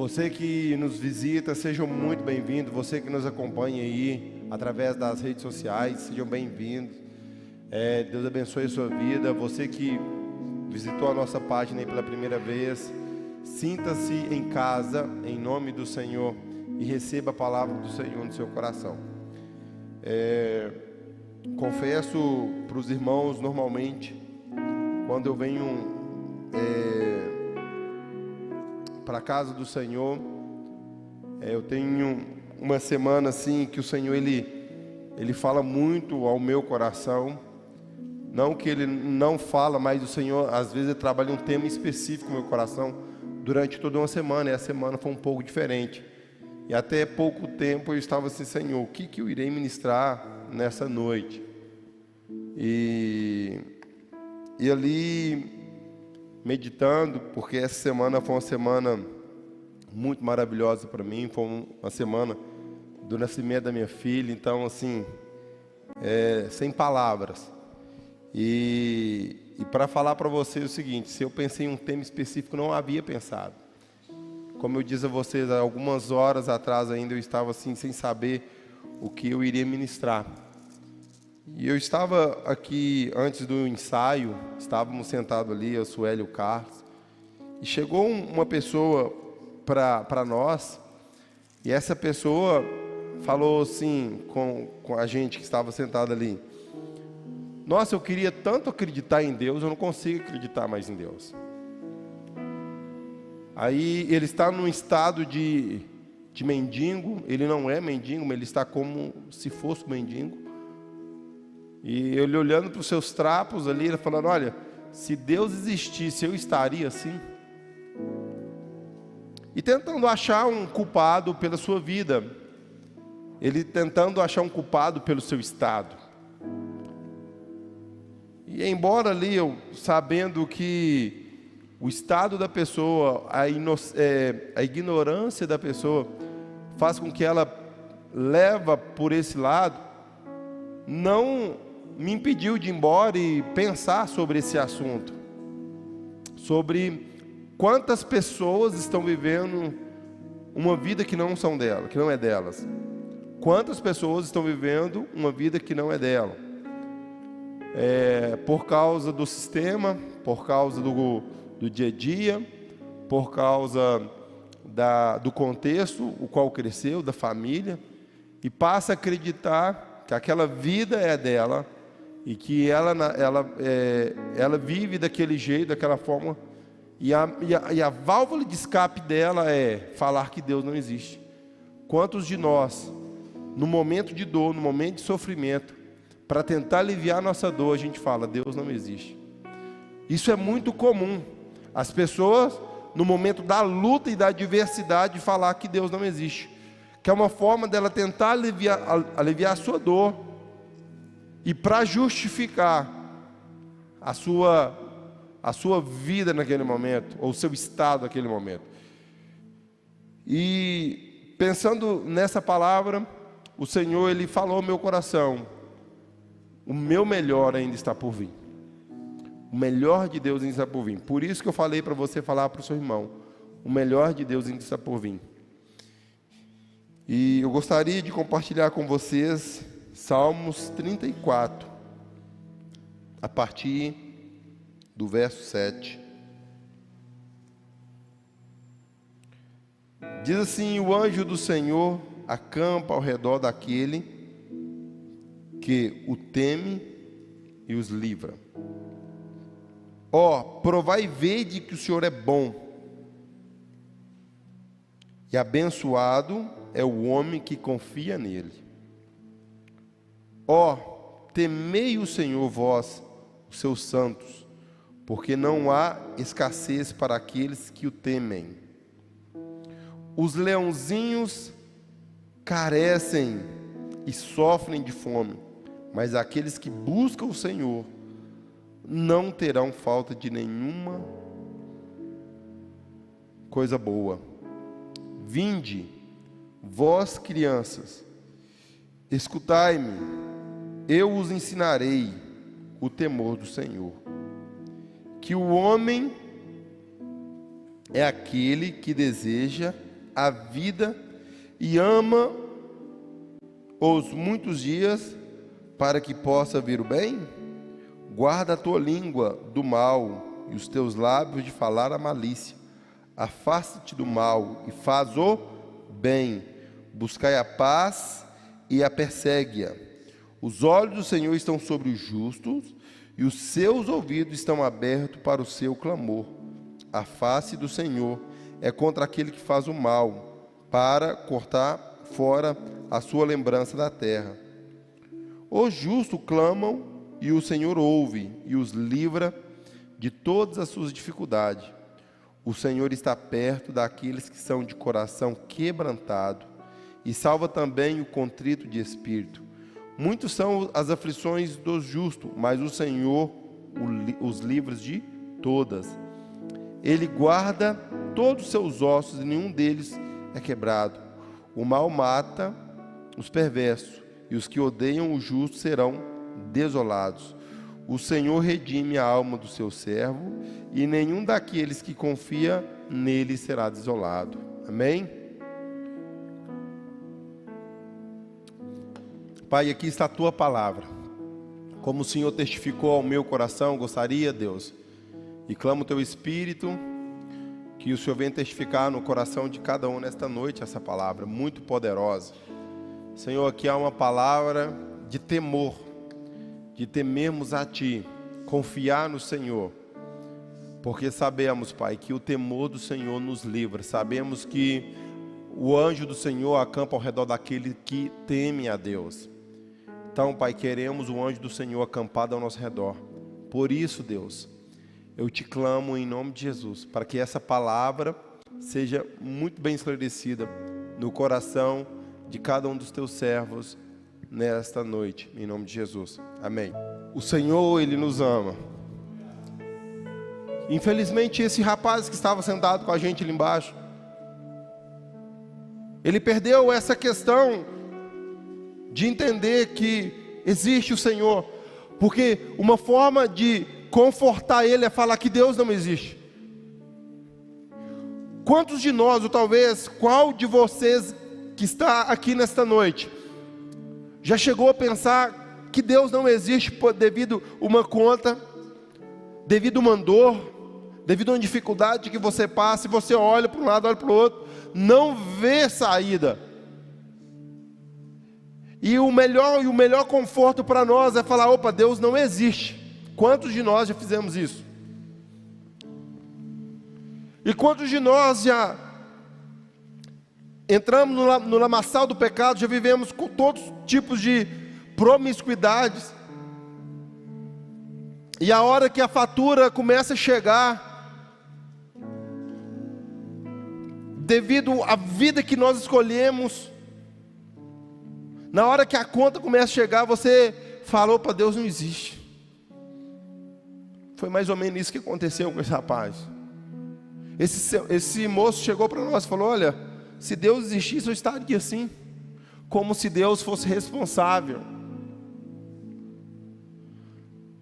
Você que nos visita, sejam muito bem-vindos. Você que nos acompanha aí através das redes sociais, sejam bem-vindos. Deus abençoe a sua vida. Você que visitou a nossa página aí pela primeira vez, sinta-se em casa, em nome do Senhor, e receba a palavra do Senhor no seu coração. Confesso para os irmãos, normalmente, quando eu venho para a casa do Senhor, eu tenho uma semana assim que o Senhor ele fala muito ao meu coração. Não que ele não fala, mas o Senhor às vezes ele trabalha um tema específico no meu coração durante toda uma semana, e a semana foi um pouco diferente. E até pouco tempo eu estava assim: Senhor, o que eu irei ministrar nessa noite? E ali meditando, porque essa semana foi uma semana muito maravilhosa para mim, foi uma semana do nascimento da minha filha, então assim, sem palavras. E para falar para vocês o seguinte: se eu pensei em um tema específico, não havia pensado. Como eu disse a vocês, algumas horas atrás ainda eu estava assim, sem saber o que eu iria ministrar. E eu estava aqui, antes do ensaio, estávamos sentados ali, a Sueli e o Carlos, e chegou uma pessoa para nós, e essa pessoa falou assim com a gente que estava sentado ali: nossa, eu queria tanto acreditar em Deus, eu não consigo acreditar mais em Deus. Aí ele está num estado de mendigo, ele não é mendigo, mas ele está como se fosse mendigo. E ele olhando para os seus trapos ali, ele falando: olha, se Deus existisse, eu estaria assim. E tentando achar um culpado pela sua vida, ele tentando achar um culpado pelo seu estado. E embora ali eu sabendo que o estado da pessoa, a ignorância da pessoa faz com que ela leva por esse lado, não me impediu de ir embora e pensar sobre esse assunto, sobre quantas pessoas estão vivendo uma vida que não são dela, que não é delas. Quantas pessoas estão vivendo uma vida que não é dela, por causa do sistema, por causa do dia a dia, por causa do contexto o qual cresceu, da família, e passa a acreditar que aquela vida é dela e que ela vive daquele jeito, daquela forma, e a válvula de escape dela é falar que Deus não existe. Quantos de nós, no momento de dor, no momento de sofrimento, para tentar aliviar nossa dor, a gente fala: Deus não existe. Isso é muito comum. As pessoas, no momento da luta e da adversidade, falar que Deus não existe, que é uma forma dela tentar aliviar a sua dor, e para justificar a sua vida naquele momento, ou o seu estado naquele momento. E pensando nessa palavra, o Senhor ele falou ao meu coração: o meu melhor ainda está por vir. O melhor de Deus ainda está por vir. Por isso que eu falei para você falar para o seu irmão: o melhor de Deus ainda está por vir. E eu gostaria de compartilhar com vocês Salmos 34, a partir do verso 7. Diz assim: o anjo do Senhor acampa ao redor daquele que o teme e os livra. Provai e vede que o Senhor é bom, e abençoado é o homem que confia nele. Temei o Senhor, vós, os seus santos, porque não há escassez para aqueles que o temem. Os leãozinhos carecem e sofrem de fome, mas aqueles que buscam o Senhor não terão falta de nenhuma coisa boa. Vinde, vós crianças, escutai-me, eu os ensinarei o temor do Senhor. Que o homem é aquele que deseja a vida e ama os muitos dias para que possa vir o bem? Guarda a tua língua do mal e os teus lábios de falar a malícia. Afasta-te do mal e faz o bem. Buscai a paz e a persegue-a. Os olhos do Senhor estão sobre os justos e os seus ouvidos estão abertos para o seu clamor. A face do Senhor é contra aquele que faz o mal, para cortar fora a sua lembrança da terra. Os justos clamam e o Senhor ouve e os livra de todas as suas dificuldades. O Senhor está perto daqueles que são de coração quebrantado e salva também o contrito de espírito. Muitos são as aflições dos justos, mas o Senhor os livra de todas. Ele guarda todos os seus ossos e nenhum deles é quebrado. O mal mata os perversos e os que odeiam o justo serão desolados. O Senhor redime a alma do seu servo e nenhum daqueles que confia nele será desolado. Amém? Pai, aqui está a tua palavra. Como o Senhor testificou ao meu coração, gostaria, Deus, e clamo o teu Espírito, que o Senhor venha testificar no coração de cada um nesta noite essa palavra muito poderosa. Senhor, aqui há uma palavra de temor, de temermos a Ti, confiar no Senhor, porque sabemos, Pai, que o temor do Senhor nos livra, sabemos que o anjo do Senhor acampa ao redor daquele que teme a Deus. Então, Pai, queremos o anjo do Senhor acampado ao nosso redor. Por isso, Deus, eu te clamo em nome de Jesus, para que essa palavra seja muito bem esclarecida no coração de cada um dos teus servos nesta noite, em nome de Jesus. Amém. O Senhor, Ele nos ama. Infelizmente, esse rapaz que estava sentado com a gente ali embaixo, ele perdeu essa questão de entender que existe o Senhor, porque uma forma de confortar ele é falar que Deus não existe. Quantos de nós, ou talvez qual de vocês que está aqui nesta noite, já chegou a pensar que Deus não existe devido a uma conta, devido a uma dor, devido a uma dificuldade que você passa, e você olha para um lado, olha para o outro, não vê saída. E o melhor conforto para nós é falar: opa, Deus não existe. Quantos de nós já fizemos isso? E quantos de nós já entramos no lamaçal do pecado, já vivemos com todos os tipos de promiscuidades, e a hora que a fatura começa a chegar, devido à vida que nós escolhemos, na hora que a conta começa a chegar, você falou para Deus não existe. Foi mais ou menos isso que aconteceu com esse rapaz. Esse moço chegou para nós e falou: olha, se Deus existisse, eu estaria assim, como se Deus fosse responsável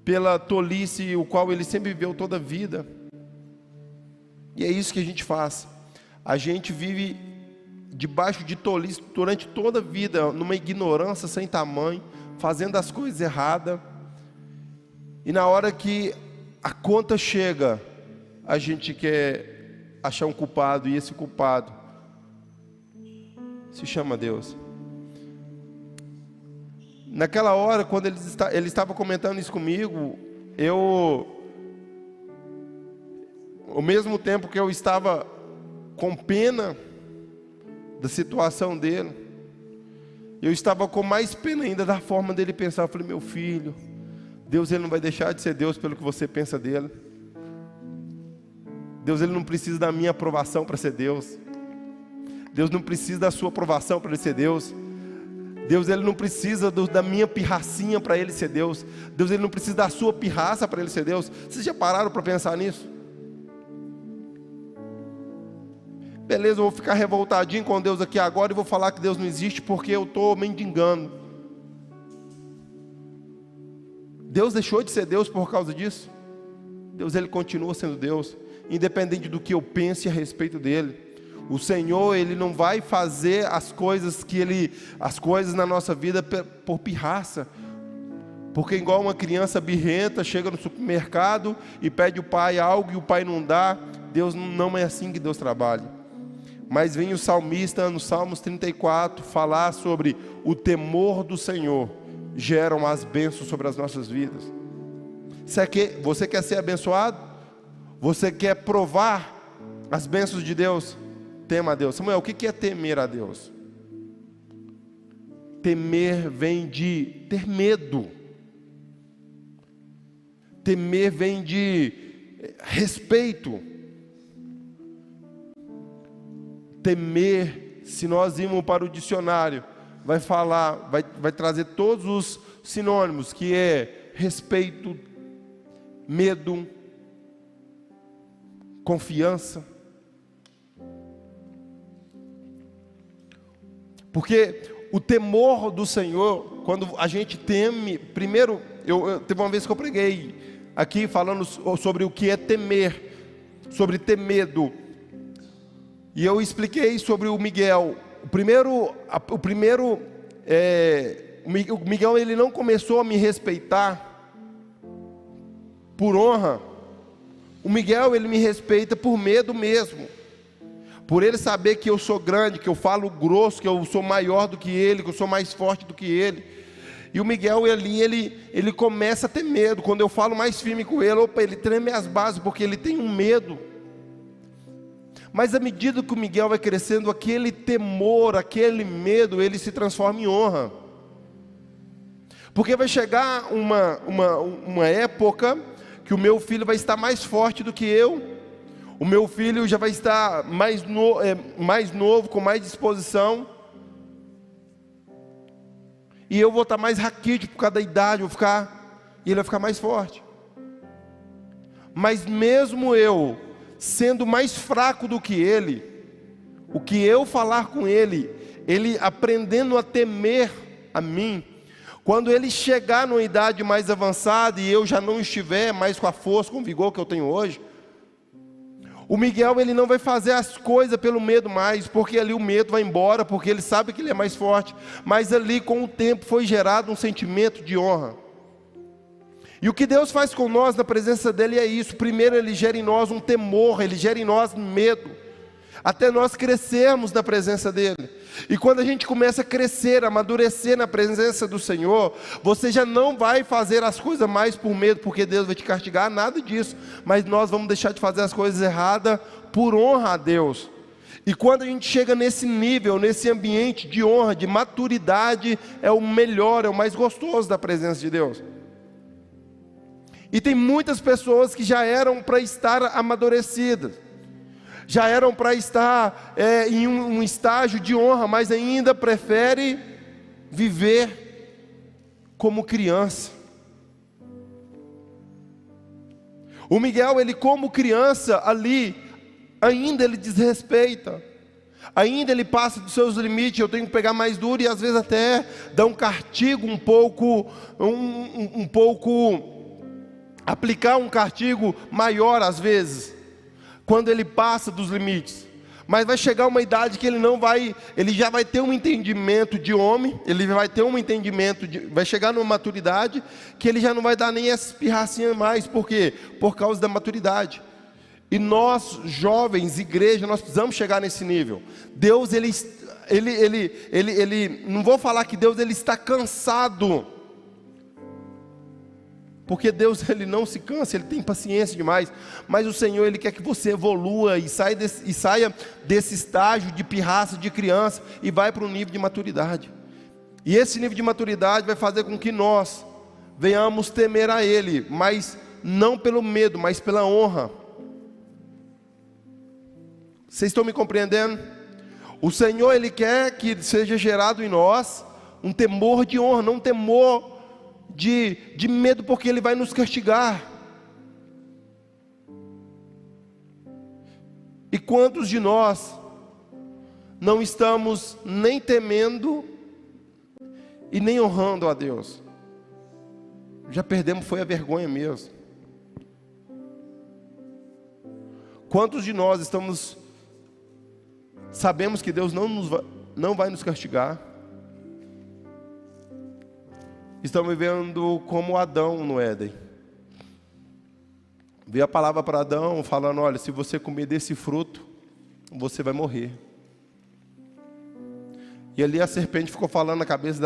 pela tolice o qual ele sempre viveu toda a vida. E é isso que a gente faz. A gente vive debaixo de tolice durante toda a vida, numa ignorância sem tamanho, fazendo as coisas erradas, e na hora que a conta chega, a gente quer achar um culpado, e esse culpado se chama Deus. Naquela hora, quando ele estava comentando isso comigo, ao mesmo tempo que eu estava com pena da situação dele, eu estava com mais pena ainda da forma dele pensar. Eu falei: meu filho, Deus, ele não vai deixar de ser Deus pelo que você pensa dele. Deus, ele não precisa da minha aprovação para ser Deus. Deus não precisa da sua aprovação para ele ser Deus. Deus, ele não precisa da minha pirracinha para ele ser Deus. Deus, ele não precisa da sua pirraça para ele ser Deus. Vocês já pararam para pensar nisso? Beleza, eu vou ficar revoltadinho com Deus aqui agora e vou falar que Deus não existe porque eu estou mendigando. Deus deixou de ser Deus por causa disso? Deus, ele continua sendo Deus, independente do que eu pense a respeito dele. O Senhor, Ele não vai fazer as coisas na nossa vida por pirraça. Porque igual uma criança birrenta, chega no supermercado e pede o pai algo e o pai não dá. Deus não é assim que Deus trabalha. Mas vem o salmista no Salmos 34 falar sobre o temor do Senhor geram as bênçãos sobre as nossas vidas. Você quer ser abençoado? Você quer provar as bênçãos de Deus? Tema a Deus. Samuel, o que é temer a Deus? Temer vem de ter medo. Temer vem de respeito. Temer, se nós irmos para o dicionário, vai trazer todos os sinônimos, que é respeito, medo, confiança. Porque o temor do Senhor, quando a gente teme, primeiro, teve uma vez que eu preguei aqui falando sobre o que é temer, sobre ter medo, e eu expliquei sobre o Miguel. O Miguel, ele não começou a me respeitar por honra. O Miguel, ele me respeita por medo mesmo, por ele saber que eu sou grande, que eu falo grosso, que eu sou maior do que ele, que eu sou mais forte do que ele. E o Miguel ali, ele começa a ter medo. Quando eu falo mais firme com ele, ele treme as bases, porque ele tem um medo. Mas à medida que o Miguel vai crescendo, aquele temor, aquele medo, ele se transforma em honra. Porque vai chegar uma época que o meu filho vai estar mais forte do que eu. O meu filho já vai estar mais novo, com mais disposição. E eu vou estar mais raquítico por causa da idade, e ele vai ficar mais forte. Mas mesmo eu sendo mais fraco do que ele, o que eu falar com ele aprendendo a temer a mim, quando ele chegar numa idade mais avançada e eu já não estiver mais com a força, com o vigor que eu tenho hoje, o Miguel, ele não vai fazer as coisas pelo medo mais, porque ali o medo vai embora, porque ele sabe que ele é mais forte. Mas ali com o tempo foi gerado um sentimento de honra. E o que Deus faz com nós na presença dele é isso. Primeiro, ele gera em nós um temor, ele gera em nós medo, até nós crescermos na presença dele. E quando a gente começa a crescer, a amadurecer na presença do Senhor, você já não vai fazer as coisas mais por medo, porque Deus vai te castigar, nada disso. Mas nós vamos deixar de fazer as coisas erradas por honra a Deus. E quando a gente chega nesse nível, nesse ambiente de honra, de maturidade, é o melhor, é o mais gostoso da presença de Deus. E tem muitas pessoas que já eram para estar amadurecidas, já eram para estar em um estágio de honra, mas ainda prefere viver como criança. O Miguel, ele como criança ali, ainda ele desrespeita, ainda ele passa dos seus limites. Eu tenho que pegar mais duro e às vezes até dar um castigo aplicar um castigo maior às vezes, quando ele passa dos limites. Mas vai chegar uma idade que ele já vai ter um entendimento de homem, ele vai ter um entendimento, vai chegar numa maturidade, que ele já não vai dar nem essa pirracinha mais. Por quê? Por causa da maturidade. E nós, jovens, igreja, nós precisamos chegar nesse nível. Deus, ele não vou falar que Deus, ele está cansado, porque Deus, ele não se cansa, ele tem paciência demais. Mas o Senhor, ele quer que você evolua e saia desse estágio de pirraça, de criança, e vai para um nível de maturidade. E esse nível de maturidade vai fazer com que nós venhamos temer a Ele, mas não pelo medo, mas pela honra. Vocês estão me compreendendo? O Senhor, ele quer que seja gerado em nós um temor de honra, não um temor de medo, porque Ele vai nos castigar. E quantos de nós não estamos nem temendo e nem honrando a Deus? Já perdemos, foi a vergonha mesmo. Quantos de nós estamos Sabemos que Deus não vai nos castigar. Estamos vivendo como Adão no Éden. Veio a palavra para Adão falando: olha, se você comer desse fruto, você vai morrer. E ali a serpente ficou falando na cabeça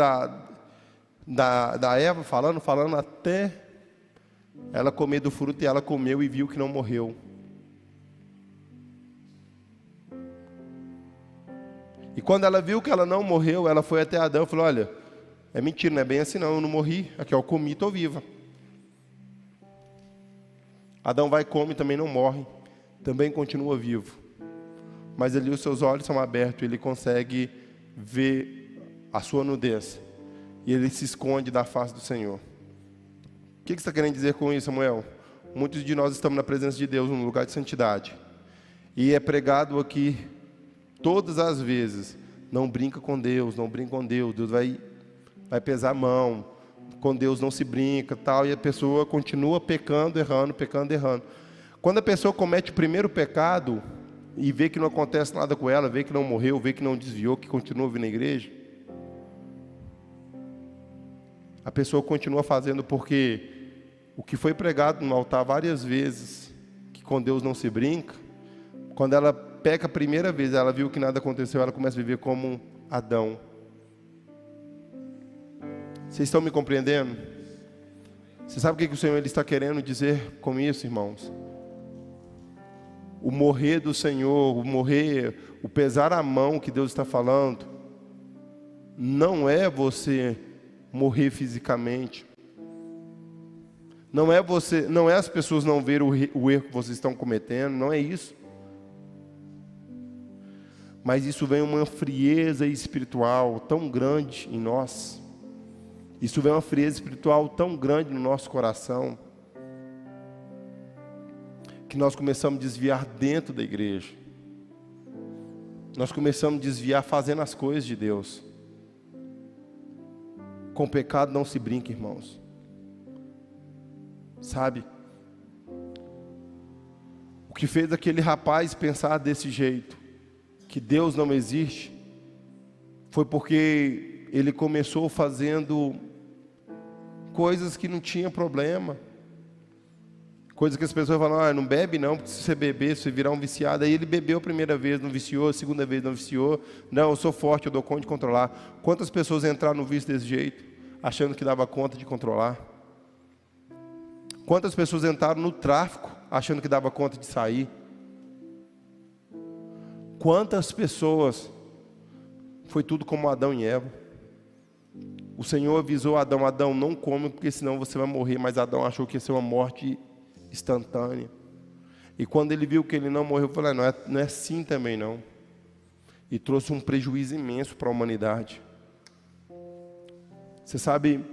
da Eva, falando até ela comer do fruto, e ela comeu e viu que não morreu. E quando ela viu que ela não morreu, ela foi até Adão e falou: olha, é mentira, não é bem assim não, eu não morri, aqui eu comi, estou viva. Adão vai e come, também não morre, também continua vivo. Mas ali os seus olhos são abertos, ele consegue ver a sua nudez. E ele se esconde da face do Senhor. O que você está querendo dizer com isso, Samuel? Muitos de nós estamos na presença de Deus, num lugar de santidade. E é pregado aqui, todas as vezes: não brinca com Deus, não brinca com Deus. Deus vai pesar a mão. Com Deus não se brinca, tal. E a pessoa continua pecando, errando. Quando a pessoa comete o primeiro pecado e vê que não acontece nada com ela, vê que não morreu, vê que não desviou, que continua vindo na igreja, a pessoa continua fazendo, porque o que foi pregado no altar várias vezes, que com Deus não se brinca, quando ela peca a primeira vez, ela viu que nada aconteceu, ela começa a viver como Adão. Vocês estão me compreendendo? Você sabe o que o Senhor ele está querendo dizer com isso, irmãos? O morrer do Senhor, o pesar a mão que Deus está falando, não é você morrer fisicamente. Não é as pessoas não verem o erro que vocês estão cometendo, não é isso. Mas isso vem uma frieza espiritual tão grande em nós. Isso vem uma frieza espiritual tão grande no nosso coração, que nós começamos a desviar dentro da igreja. Nós começamos a desviar fazendo as coisas de Deus. Com o pecado não se brinca, irmãos. Sabe? O que fez aquele rapaz pensar desse jeito, que Deus não existe, foi porque ele começou fazendo coisas que não tinha problema. Coisas que as pessoas falam: não bebe não, porque se você beber, se você virar um viciado. Aí ele bebeu a primeira vez, não viciou, a segunda vez não viciou. Não, eu sou forte, eu dou conta de controlar. Quantas pessoas entraram no vício desse jeito, achando que dava conta de controlar? Quantas pessoas entraram no tráfico, achando que dava conta de sair? Quantas pessoas, foi tudo como Adão e Eva. O Senhor avisou Adão: Adão, não come, porque senão você vai morrer. Mas Adão achou que ia ser uma morte instantânea. E quando ele viu que ele não morreu, ele falou: não é assim também não. E trouxe um prejuízo imenso para a humanidade. Você sabe,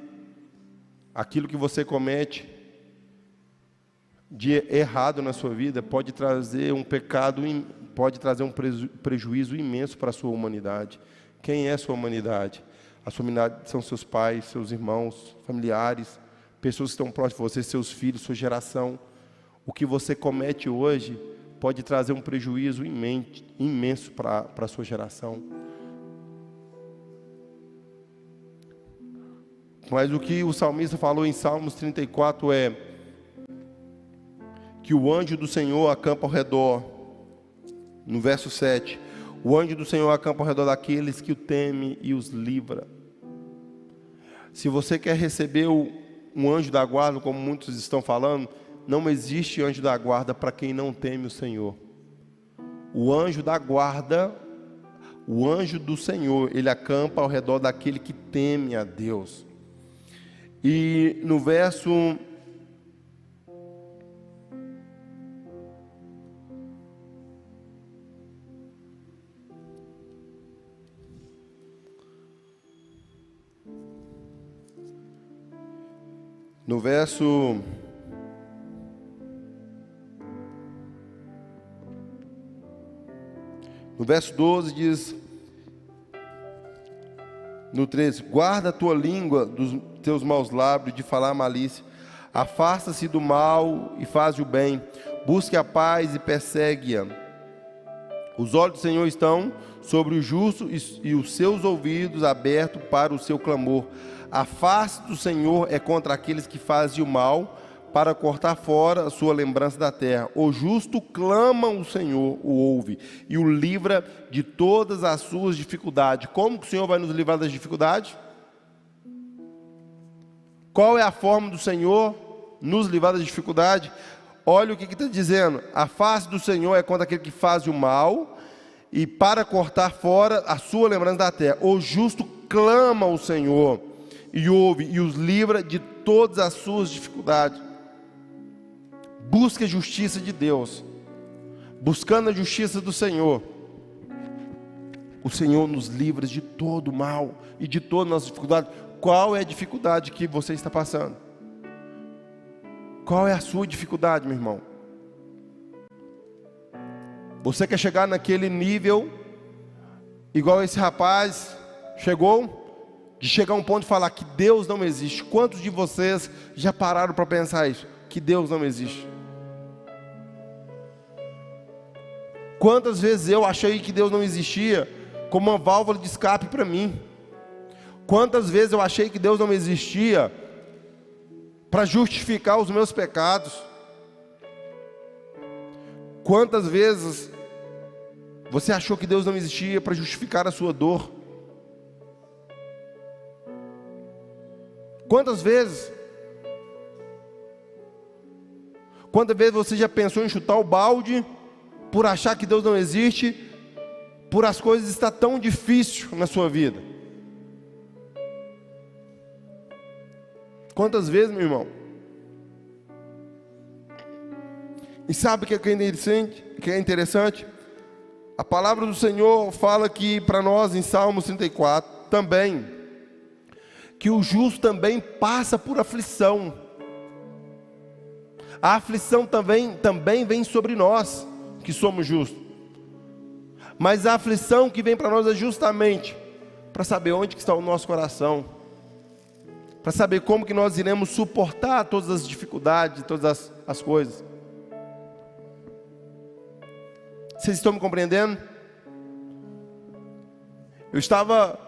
aquilo que você comete de errado na sua vida pode trazer um pecado, pode trazer um prejuízo imenso para a sua humanidade. Quem é a sua humanidade? A sua humanidade são seus pais, seus irmãos, familiares, pessoas que estão próximas de você, seus filhos, sua geração. O que você comete hoje pode trazer um prejuízo imenso para a sua geração. Mas o que o salmista falou em Salmos 34 é que o anjo do Senhor acampa ao redor. No verso 7, o anjo do Senhor acampa ao redor daqueles que o temem e os livra. Se você quer receber um anjo da guarda, como muitos estão falando, não existe anjo da guarda para quem não teme o Senhor. O anjo da guarda, o anjo do Senhor, ele acampa ao redor daquele que teme a Deus. E no verso No verso 12 diz, no 13: guarda a tua língua dos teus maus lábios de falar malícia, afasta-se do mal e faz o bem, busque a paz e persegue-a. Os olhos do Senhor estão sobre o justo e os seus ouvidos abertos para o seu clamor. A face do Senhor é contra aqueles que fazem o mal, para cortar fora a sua lembrança da terra. O justo clama o Senhor, o ouve, e o livra de todas as suas dificuldades. Como que o Senhor vai nos livrar das dificuldades? Qual é a forma do Senhor nos livrar das dificuldades? Olha o que está dizendo. A face do Senhor é contra aquele que faz o mal, e para cortar fora a sua lembrança da terra. O justo clama ao Senhor, e ouve, e os livra de todas as suas dificuldades. Busque a justiça de Deus. Buscando a justiça do Senhor, o Senhor nos livra de todo o mal e de toda a nossa dificuldade. Qual é a dificuldade que você está passando? Qual é a sua dificuldade, meu irmão? Você quer chegar naquele nível, igual esse rapaz chegou, de chegar a um ponto de falar que Deus não existe. Quantos de vocês já pararam para pensar isso? Que Deus não existe? Quantas vezes eu achei que Deus não existia como uma válvula de escape para mim? Quantas vezes eu achei que Deus não existia para justificar os meus pecados? Quantas vezes você achou que Deus não existia para justificar a sua dor? Quantas vezes? Quantas vezes você já pensou em chutar o balde por achar que Deus não existe, por as coisas estar tão difícil na sua vida? Quantas vezes, meu irmão? E sabe o que é interessante? A palavra do Senhor fala aqui para nós em Salmo 34 também, que o justo também passa por aflição. A aflição também vem sobre nós, que somos justos. Mas a aflição que vem para nós é justamente para saber onde que está o nosso coração, para saber como que nós iremos suportar todas as dificuldades, todas as coisas. Vocês estão me compreendendo? Eu estava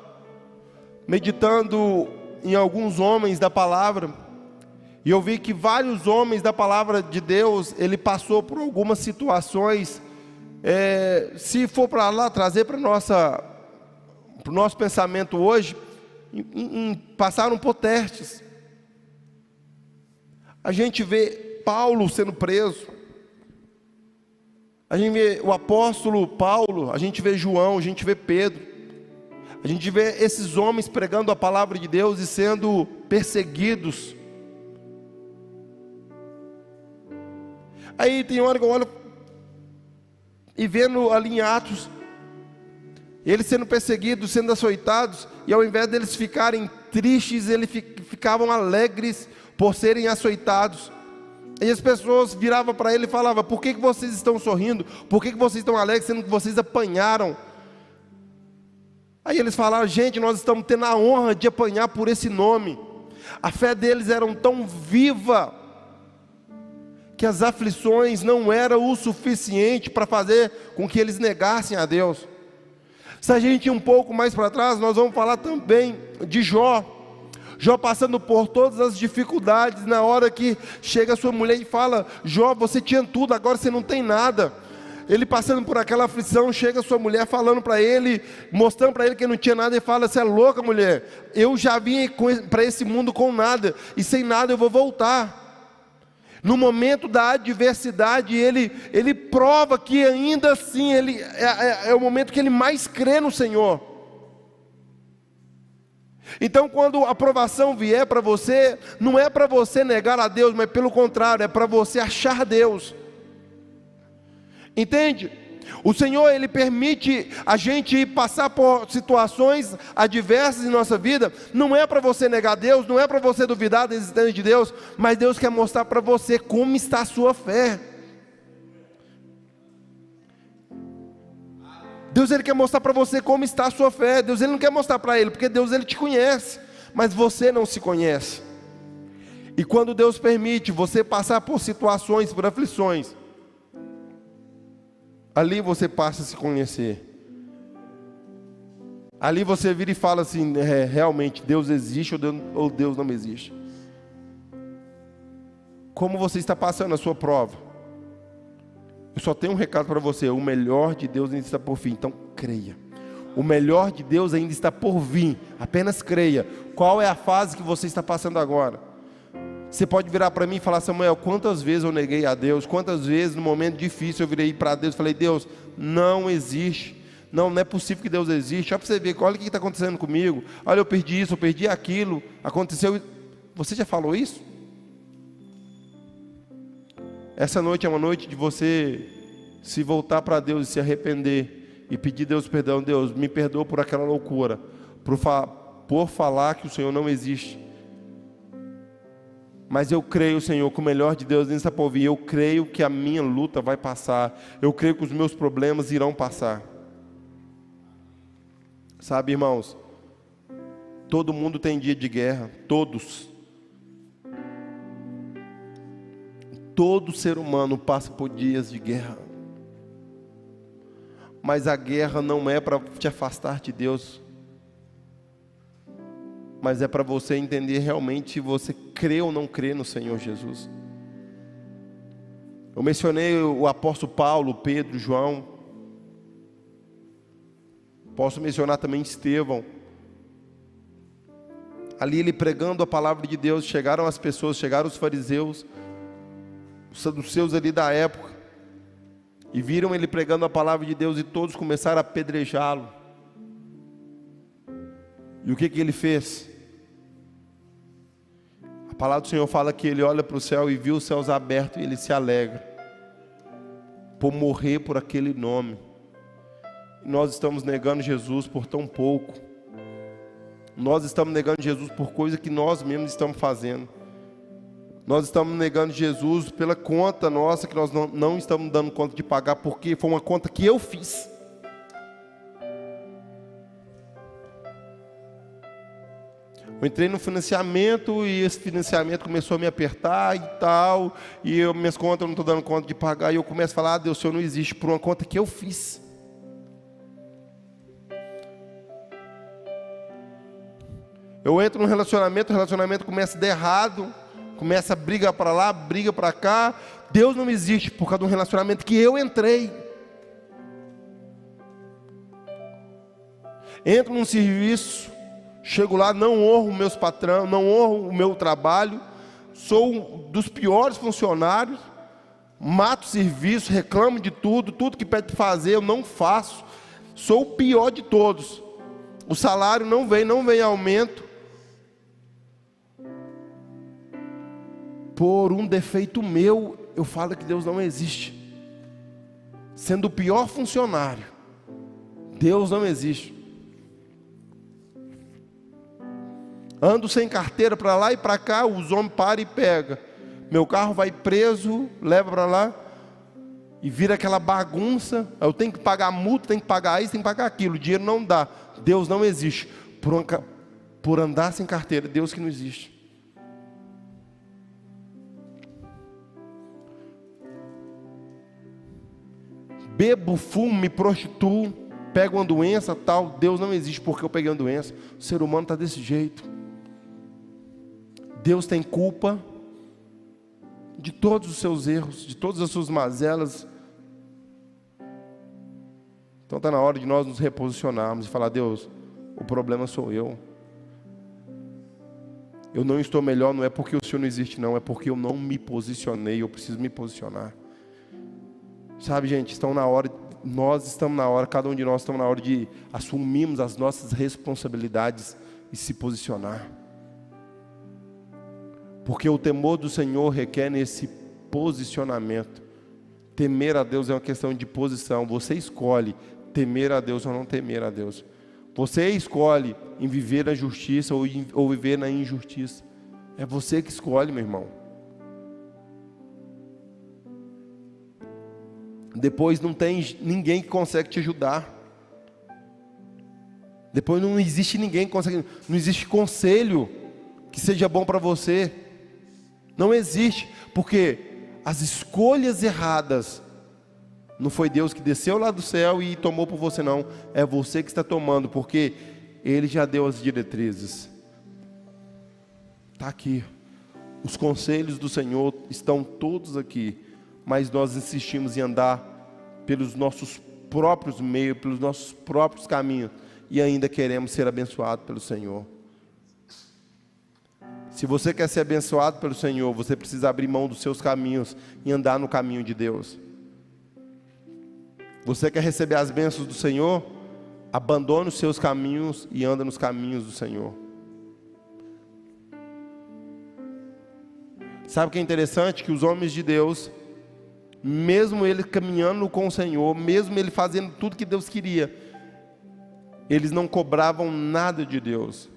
meditando em alguns homens da palavra, e eu vi que vários homens da palavra de Deus, ele passou por algumas situações, se for para lá trazer para o nosso pensamento hoje, passaram por testes. A gente vê Paulo sendo preso, a gente vê o apóstolo Paulo, a gente vê João, a gente vê Pedro, a gente vê esses homens pregando a palavra de Deus e sendo perseguidos. Aí tem hora que eu olho e vendo ali em Atos, eles sendo perseguidos, sendo açoitados, e ao invés deles ficarem tristes, eles ficavam alegres por serem açoitados. E as pessoas viravam para ele e falavam: por que vocês estão sorrindo? Por que vocês estão alegres, sendo que vocês apanharam? Aí eles falaram: gente, nós estamos tendo a honra de apanhar por esse nome. A fé deles era tão viva, que as aflições não eram o suficiente para fazer com que eles negassem a Deus. Se a gente ir um pouco mais para trás, nós vamos falar também de Jó. Jó passando por todas as dificuldades, na hora que chega a sua mulher e fala: Jó, você tinha tudo, agora você não tem nada. Ele passando por aquela aflição, chega a sua mulher falando para ele, mostrando para ele que não tinha nada, e fala: você é louca, mulher, eu já vim para esse mundo com nada, e sem nada eu vou voltar. No momento da adversidade, ele prova que ainda assim é o momento que ele mais crê no Senhor. Então, quando a provação vier para você, não é para você negar a Deus, mas pelo contrário, é para você achar Deus. Entende? O Senhor, Ele permite a gente passar por situações adversas em nossa vida, não é para você negar Deus, não é para você duvidar da existência de Deus, mas Deus quer mostrar para você como está a sua fé. Deus, Ele quer mostrar para você como está a sua fé. Deus, Ele não quer mostrar para Ele, porque Deus, Ele te conhece, mas você não se conhece. E quando Deus permite você passar por situações, por aflições, ali você passa a se conhecer. Ali você vira e fala assim, realmente Deus existe ou Deus não existe. Como você está passando a sua prova? Eu só tenho um recado para você: o melhor de Deus ainda está por vir, então creia. O melhor de Deus ainda está por vir, apenas creia. Qual é a fase que você está passando agora? Você pode virar para mim e falar: Samuel, quantas vezes eu neguei a Deus, quantas vezes no momento difícil eu virei para Deus e falei: Deus, não existe, não é possível que Deus existe. Olha para você ver, olha o que está acontecendo comigo, olha, eu perdi isso, eu perdi aquilo, aconteceu. Você já falou isso? Essa noite é uma noite de você se voltar para Deus e se arrepender e pedir Deus perdão. Deus, me perdoa por aquela loucura, por falar que o Senhor não existe. Mas eu creio, Senhor, que o melhor de Deus ainda está por vir. Eu creio que a minha luta vai passar. Eu creio que os meus problemas irão passar. Sabe, irmãos, todo mundo tem dia de guerra, todos. Todo ser humano passa por dias de guerra. Mas a guerra não é para te afastar de Deus, mas é para você entender realmente se você crê ou não crê no Senhor Jesus. Eu mencionei o apóstolo Paulo, Pedro, João. Posso mencionar também Estevão. Ali ele pregando a palavra de Deus, chegaram as pessoas, chegaram os fariseus, os saduceus ali da época, e viram ele pregando a palavra de Deus, e todos começaram a apedrejá-lo. E o que ele fez? A palavra do Senhor fala que ele olha para o céu e viu os céus abertos, e ele se alegra por morrer por aquele nome. E nós estamos negando Jesus por tão pouco. Nós estamos negando Jesus por coisa que nós mesmos estamos fazendo. Nós estamos negando Jesus pela conta nossa, que nós não estamos dando conta de pagar, porque foi uma conta que eu fiz. Eu entrei no financiamento e esse financiamento começou a me apertar e tal, e minhas contas eu não estou dando conta de pagar, e eu começo a falar: Deus, o Senhor não existe, por uma conta que eu fiz. Eu entro num relacionamento, o relacionamento começa a dar errado, começa a briga para lá, briga para cá. Deus não existe por causa de um relacionamento que eu entrei. Entro num serviço, chego lá, não honro meus patrões, não honro o meu trabalho, sou um dos piores funcionários, mato o serviço, reclamo de tudo, tudo que pede para fazer eu não faço, sou o pior de todos. O salário não vem aumento, por um defeito meu, eu falo que Deus não existe. Sendo o pior funcionário, Deus não existe. Ando sem carteira para lá e para cá, os homens param e pegam. Meu carro vai preso, leva para lá, e vira aquela bagunça. Eu tenho que pagar multa, tenho que pagar isso, tenho que pagar aquilo. O dinheiro não dá. Deus não existe. Por andar sem carteira, Deus que não existe. Bebo, fumo, me prostituo, pego uma doença, tal. Deus não existe porque eu peguei uma doença. O ser humano está desse jeito. Deus tem culpa de todos os seus erros, de todas as suas mazelas. Então está na hora de nós nos reposicionarmos e falar: Deus, o problema sou eu. Eu não estou melhor, não é porque o Senhor não existe, não, é porque eu não me posicionei, eu preciso me posicionar. Sabe, gente, nós estamos na hora, cada um de nós estamos na hora de assumirmos as nossas responsabilidades e se posicionar. Porque o temor do Senhor requer nesse posicionamento. Temer a Deus é uma questão de posição. Você escolhe temer a Deus ou não temer a Deus. Você escolhe em viver na justiça ou viver na injustiça. É você que escolhe, meu irmão. Depois não tem ninguém que consegue te ajudar. Depois não existe ninguém que consegue. Não existe conselho que seja bom para você. Não existe. Porque as escolhas erradas, não foi Deus que desceu lá do céu e tomou por você, não. É você que está tomando. Porque Ele já deu as diretrizes. Está aqui. Os conselhos do Senhor estão todos aqui, mas nós insistimos em andar pelos nossos próprios meios, pelos nossos próprios caminhos, e ainda queremos ser abençoados pelo Senhor. Se você quer ser abençoado pelo Senhor, você precisa abrir mão dos seus caminhos e andar no caminho de Deus. Você quer receber as bênçãos do Senhor? Abandone os seus caminhos e anda nos caminhos do Senhor. Sabe o que é interessante? Que os homens de Deus, mesmo eles caminhando com o Senhor, mesmo ele fazendo tudo que Deus queria, eles não cobravam nada de Deus.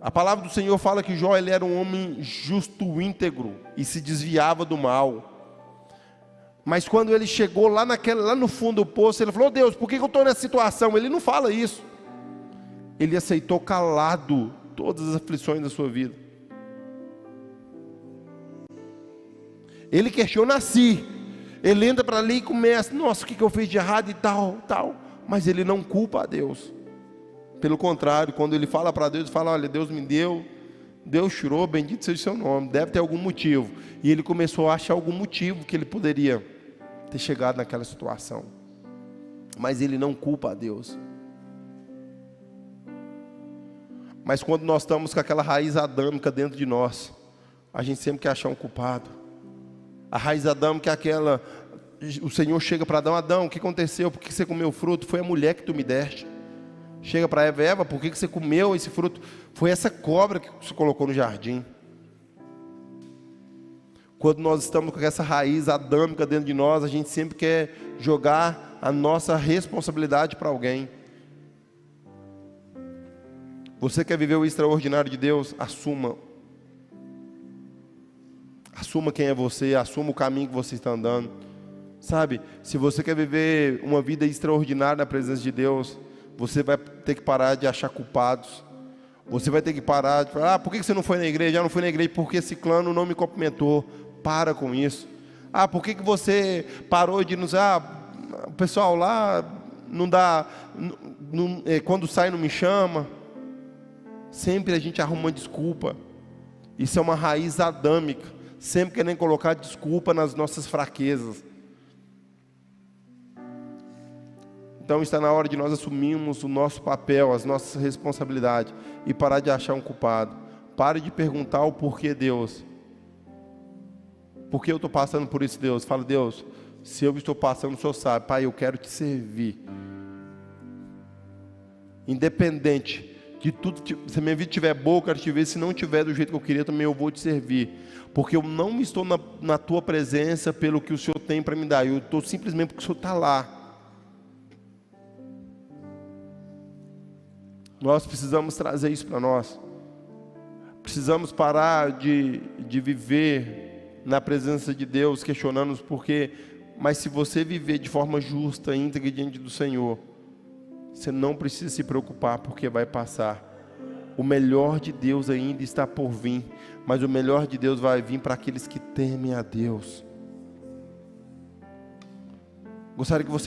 A palavra do Senhor fala que Jó, ele era um homem justo, íntegro, e se desviava do mal. Mas quando ele chegou lá no fundo do poço, ele falou: Deus, por que eu estou nessa situação? Ele não fala isso. Ele aceitou calado todas as aflições da sua vida. Ele questiona a si. Ele entra para ali e começa: nossa, o que eu fiz de errado e tal. Mas ele não culpa a Deus. Pelo contrário, quando ele fala para Deus, ele fala: olha, Deus me deu, Deus tirou, bendito seja o seu nome, deve ter algum motivo. E ele começou a achar algum motivo que ele poderia ter chegado naquela situação. Mas ele não culpa a Deus. Mas quando nós estamos com aquela raiz adâmica dentro de nós, a gente sempre quer achar um culpado. A raiz adâmica é aquela: o Senhor chega para Adão: Adão, o que aconteceu? Por que você comeu o fruto? Foi a mulher que tu me deste. Chega para Eva: Eva, por que você comeu esse fruto? Foi essa cobra que você colocou no jardim. Quando nós estamos com essa raiz adâmica dentro de nós, a gente sempre quer jogar a nossa responsabilidade para alguém. Você quer viver o extraordinário de Deus? Assuma. Assuma quem é você, assuma o caminho que você está andando. Sabe, se você quer viver uma vida extraordinária na presença de Deus, você vai ter que parar de achar culpados. Você vai ter que parar de falar: por que você não foi na igreja? Já não fui na igreja porque ciclano não me cumprimentou. Para com isso. Por que você parou de nos... o pessoal lá não dá... quando sai não me chama. Sempre a gente arruma uma desculpa. Isso é uma raiz adâmica. Sempre querendo colocar desculpa nas nossas fraquezas. Então está na hora de nós assumirmos o nosso papel, as nossas responsabilidades, e parar de achar um culpado. Pare de perguntar o porquê, Deus. Por que eu estou passando por isso, Deus? Fala: Deus, se eu estou passando, o Senhor sabe. Pai, eu quero te servir. Independente de tudo, se a minha vida estiver boa, eu quero te ver. Se não estiver do jeito que eu queria, também eu vou te servir. Porque eu não estou na tua presença pelo que o Senhor tem para me dar. Eu estou simplesmente porque o Senhor está lá. Nós precisamos trazer isso para nós. Precisamos parar de viver na presença de Deus, questionando-nos porque... Mas se você viver de forma justa, íntegra diante do Senhor, você não precisa se preocupar, porque vai passar. O melhor de Deus ainda está por vir, mas o melhor de Deus vai vir para aqueles que temem a Deus. Gostaria que você